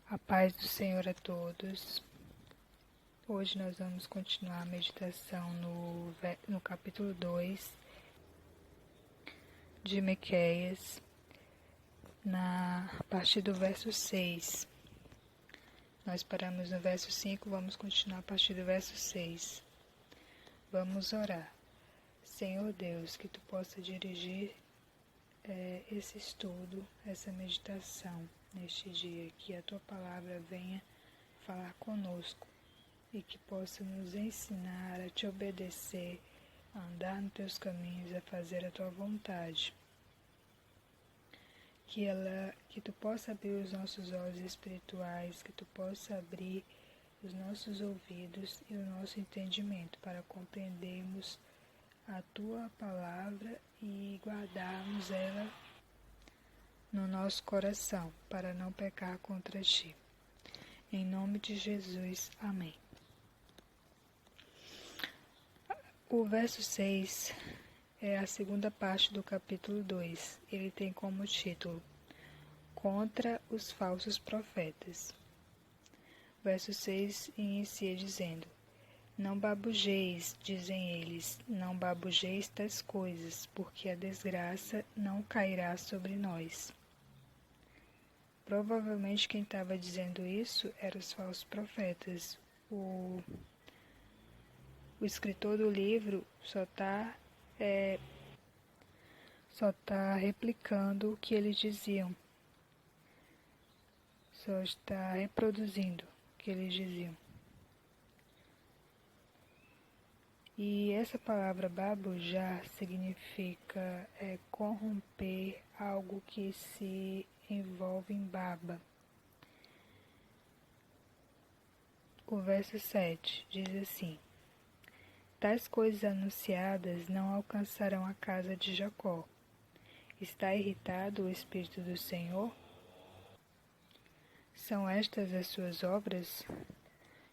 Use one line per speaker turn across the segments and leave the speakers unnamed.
A paz do Senhor a todos. Hoje nós vamos continuar a meditação no capítulo 2 de Miqueias, a partir do verso 6. Nós paramos no verso 5, vamos continuar a partir do verso 6. Vamos orar. Senhor Deus, que Tu possa dirigir esse estudo, essa meditação neste dia, que a Tua palavra venha falar conosco e que possa nos ensinar a Te obedecer, a andar nos Teus caminhos, a fazer a Tua vontade. Que Tu possa abrir os nossos olhos espirituais, que Tu possa abrir os nossos ouvidos e o nosso entendimento para compreendermos a Tua palavra e guardarmos ela no nosso coração, para não pecar contra Ti. Em nome de Jesus, amém. O verso 6 é a segunda parte do capítulo 2. Ele tem como título Contra os falsos profetas. O verso 6 inicia dizendo: Não babujeis, dizem eles, não babujeis tais coisas, porque a desgraça não cairá sobre nós. Provavelmente quem estava dizendo isso eram os falsos profetas. O escritor do livro só está replicando o que eles diziam, só está reproduzindo o que eles diziam. E essa palavra babujar significa corromper algo que se envolve em baba. O verso 7 diz assim: Tais coisas anunciadas não alcançarão a casa de Jacó. Está irritado o Espírito do Senhor? São estas as suas obras?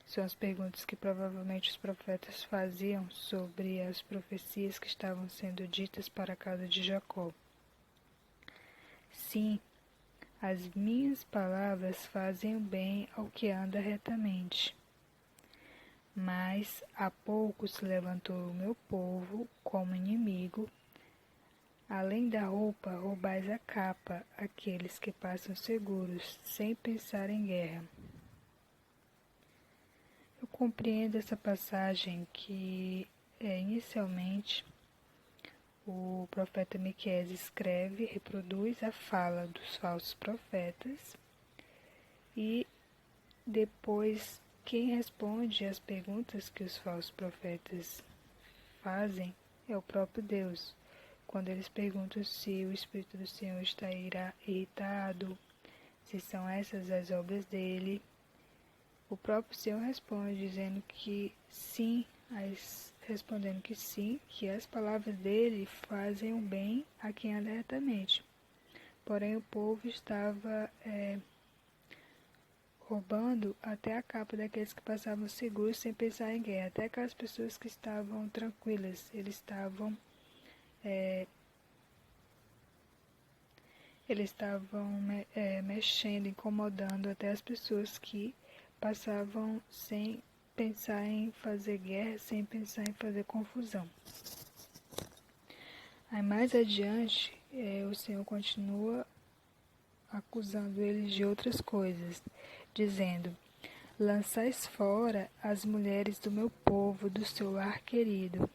São as perguntas que provavelmente os profetas faziam sobre as profecias que estavam sendo ditas para a casa de Jacó. Sim, as minhas palavras fazem o bem ao que anda retamente. Mas há pouco se levantou o meu povo como inimigo. Além da roupa, roubais a capa, aqueles que passam seguros, sem pensar em guerra. Eu compreendo essa passagem que, inicialmente, o profeta Miqueias escreve, reproduz a fala dos falsos profetas e depois quem responde às perguntas que os falsos profetas fazem é o próprio Deus. Quando eles perguntam se o Espírito do Senhor está irritado, se são essas as obras dele, o próprio Senhor responde dizendo que sim, que as palavras dele fazem o bem a quem anda retamente. Porém, o povo estava roubando até a capa daqueles que passavam seguros sem pensar em guerra. Até aquelas pessoas que estavam tranquilas, eles estavam mexendo, incomodando até as pessoas que passavam sem pensar em fazer guerra, sem pensar em fazer confusão. Aí mais adiante, o Senhor continua acusando eles de outras coisas, dizendo: Lançais fora as mulheres do meu povo, do seu lar querido.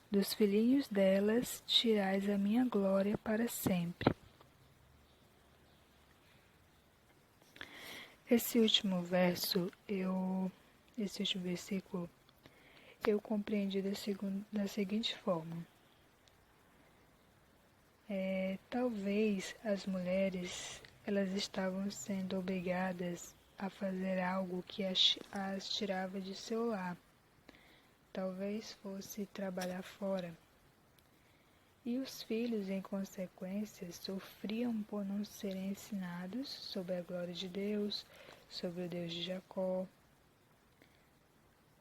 Dos filhinhos delas tirais a minha glória para sempre. Esse último versículo, eu compreendi da seguinte forma. Talvez as mulheres, elas estavam sendo obrigadas a fazer algo que as tirava de seu lar. Talvez fosse trabalhar fora. E os filhos, em consequência, sofriam por não serem ensinados sobre a glória de Deus, sobre o Deus de Jacó,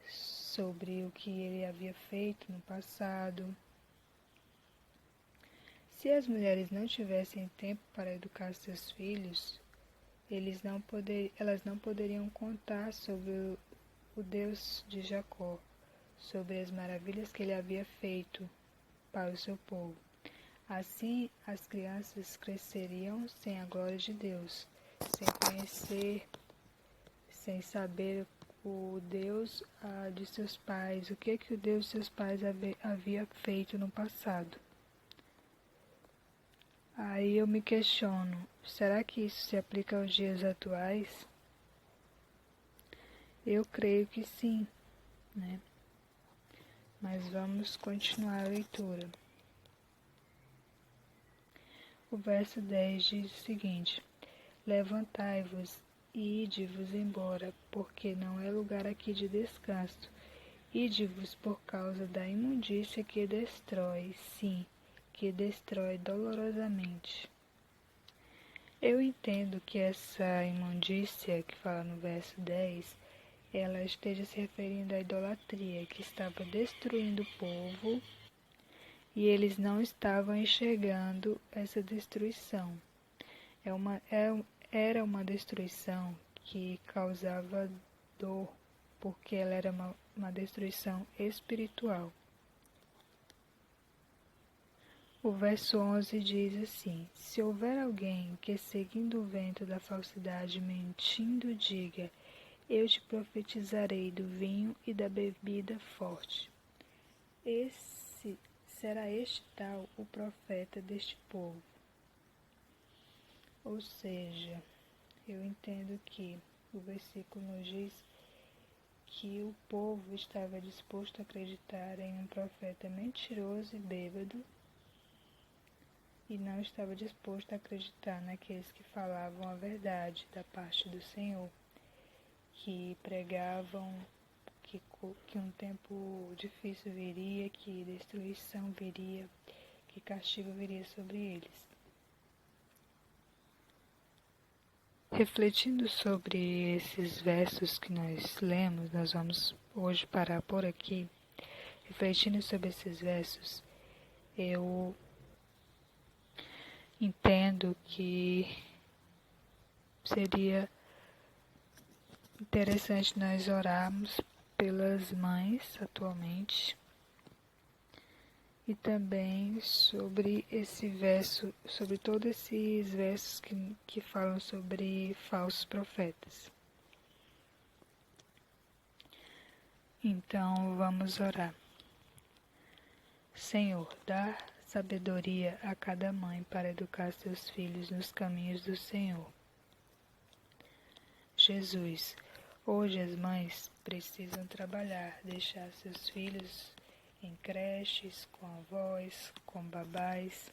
sobre o que ele havia feito no passado. Se as mulheres não tivessem tempo para educar seus filhos, elas não poderiam contar sobre o Deus de Jacó, sobre as maravilhas que ele havia feito para o seu povo. Assim, as crianças cresceriam sem a glória de Deus, sem conhecer, sem saber o Deus de seus pais, o que o Deus de seus pais havia feito no passado. Aí eu me questiono, será que isso se aplica aos dias atuais? Eu creio que sim, né? Mas vamos continuar a leitura. O verso 10 diz o seguinte: Levantai-vos e ide-vos embora, porque não é lugar aqui de descanso. Ide-vos por causa da imundícia que destrói, sim, que destrói dolorosamente. Eu entendo que essa imundícia que fala no verso 10, ela esteja se referindo à idolatria que estava destruindo o povo e eles não estavam enxergando essa destruição. Era uma destruição que causava dor, porque ela era uma destruição espiritual. O verso 11 diz assim: Se houver alguém que, seguindo o vento da falsidade, mentindo, diga: Eu te profetizarei do vinho e da bebida forte. Será este tal o profeta deste povo. Ou seja, eu entendo que o versículo nos diz que o povo estava disposto a acreditar em um profeta mentiroso e bêbado, e não estava disposto a acreditar naqueles que falavam a verdade da parte do Senhor, que pregavam que um tempo difícil viria, que destruição viria, que castigo viria sobre eles. Refletindo sobre esses versos que nós lemos, nós vamos hoje parar por aqui. Refletindo sobre esses versos, eu entendo que seria interessante nós orarmos pelas mães atualmente e também sobre esse verso, sobre todos esses versos que falam sobre falsos profetas. Então vamos orar. Senhor, dá sabedoria a cada mãe para educar seus filhos nos caminhos do Senhor. Jesus, hoje as mães precisam trabalhar, deixar seus filhos em creches, com avós, com babás.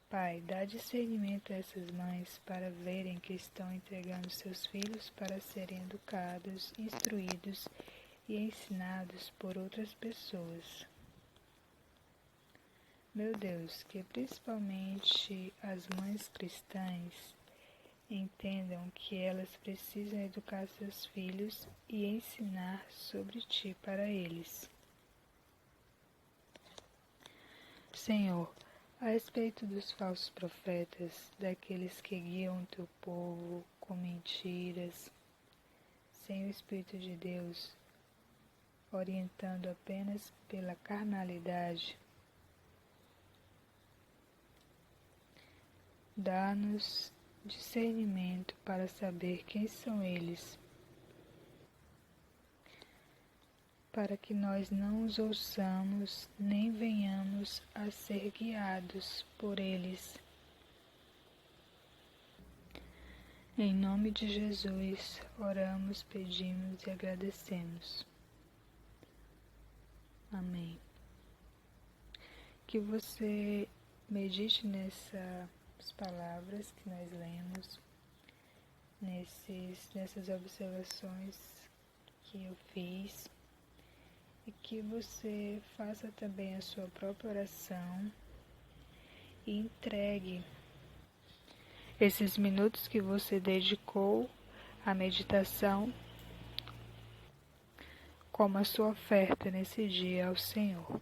Pai, dá discernimento a essas mães para verem que estão entregando seus filhos para serem educados, instruídos e ensinados por outras pessoas. Meu Deus, que principalmente as mães cristãs entendam que elas precisam educar seus filhos e ensinar sobre Ti para eles. Senhor, a respeito dos falsos profetas, daqueles que guiam o Teu povo com mentiras, sem o Espírito de Deus, orientando apenas pela carnalidade, dá-nos discernimento para saber quem são eles, para que nós não os ouçamos nem venhamos a ser guiados por eles. Em nome de Jesus, oramos, pedimos e agradecemos. Amém. Que você medite nessas palavras que nós lemos, nessas observações que eu fiz, e que você faça também a sua própria oração e entregue esses minutos que você dedicou à meditação como a sua oferta nesse dia ao Senhor.